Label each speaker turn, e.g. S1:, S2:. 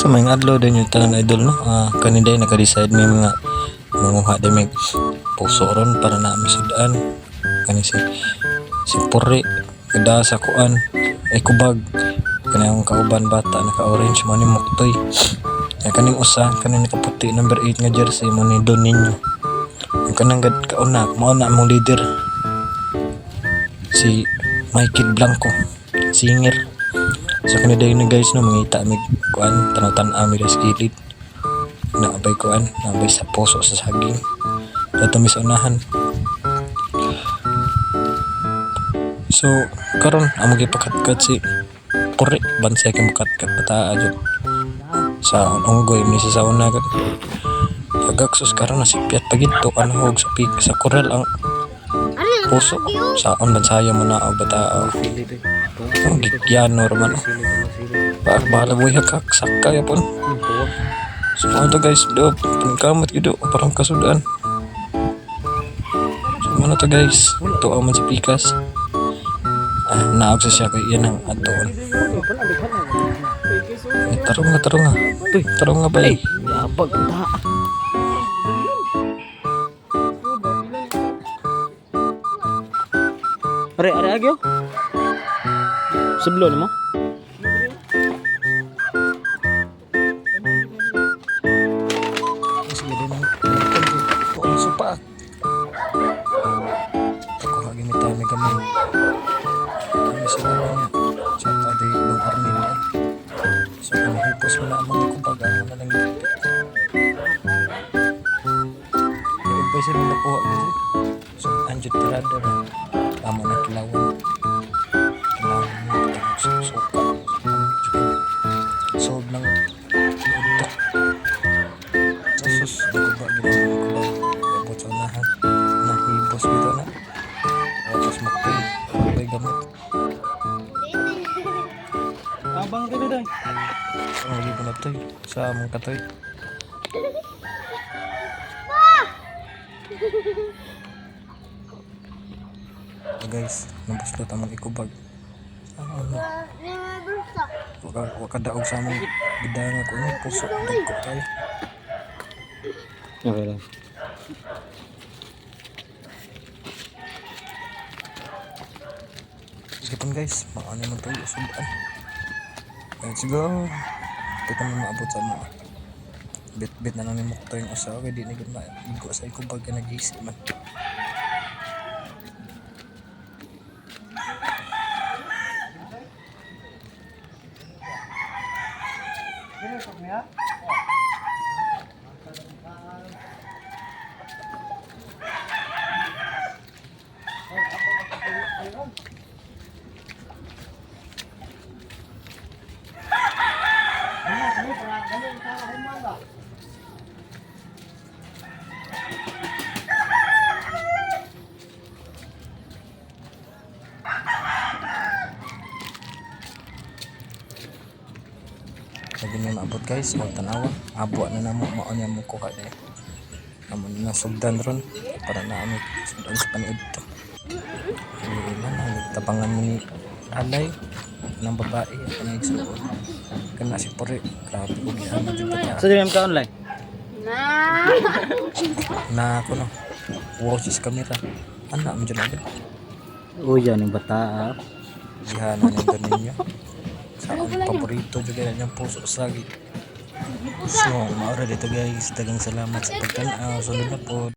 S1: So may adlaw din yung tanan idol no. Kaniday naka-decide may mga manguha din may puso ron para na mi sudaan. Kani si Puri kada sa kuan ay kubag kanang kauban bata naka-orange man ni Muktoy. Ya kaning usa kaning nakaputi number 8 nga jersey mo ni Don Niño. Ang kanang gad kauna mao na among leader si Michael Blanco singer. So kaniday na guys no mangita mig kuan tanaw-tan-aw mi sa gilid. Naabay kuan, naabay sa puso sa saging. So tumi sa unahan. So karon amo gipakatkat si Puri bansay kay makatkat pataa jud sa unggoy ni sa una gud. Pagaksos karon na sipiat pagidto kanahog sa pika sa koral ang puso sa bansaya mo na og bataa. Ang gigyano man. Bahala mo hakak sakay pon. So ano to guys, do pangkamot gido parang kasudaan. So ano to guys, to man si pikas. Naog sa siya kay yan ang aton. Tarong nga. Tuy, tarong nga ba eh.
S2: Yabag ta. Are agyo. Sebelum ni mo.
S1: Sige din ang tuon supa. Ako lagi ni tayo may gamay. Kami sila niya. Sa tadi ng arnil ay. So kung hipos mo na amang ikubag ano na lang ipipit. Iba sila nakuha kasi. So anjut tirada na. Tama na kilawan. Kilawan mo sa suka. Sold ng utok. Sus, nagubak din ang kubag. Abot sa unahan. Nahibos dito na. Tapos magpay. Magpay gamit.
S2: Abang tadi dah.
S1: Ang libo na toy. Sa among katoy. So guys, nabuslot among ikubag. Waka daog sa among bidanga ko ni puso dagko tayo.
S2: Okay lang.
S1: Sige pun guys, maano naman tayo usundaan. Let's go. Kita mo maabot sa mga bit-bit na lang ni Muktoy yung usawa kaya di na gud maigo sa ikubag ka nag-iisip man. Lagi may maabot guys, o tanawa. Abo na namo mao niya mo kuha dai. Amo na sugdan ron para na ami sugdan sa paniud to. Tabangan mo ni alay ng babae at nagsuot. Kana si Puri, grabe ko gihan jud ta.
S2: So diyan ka online.
S1: Na ako no. Wow sis camera. Ana mo jud agad.
S2: Oh yan yung bata.
S1: Gihan na nindot ninyo. Sa akong paborito juga yung puso sagi. So, maura dito guys. Dagang salamat sa pagtanaw. Sunod na po.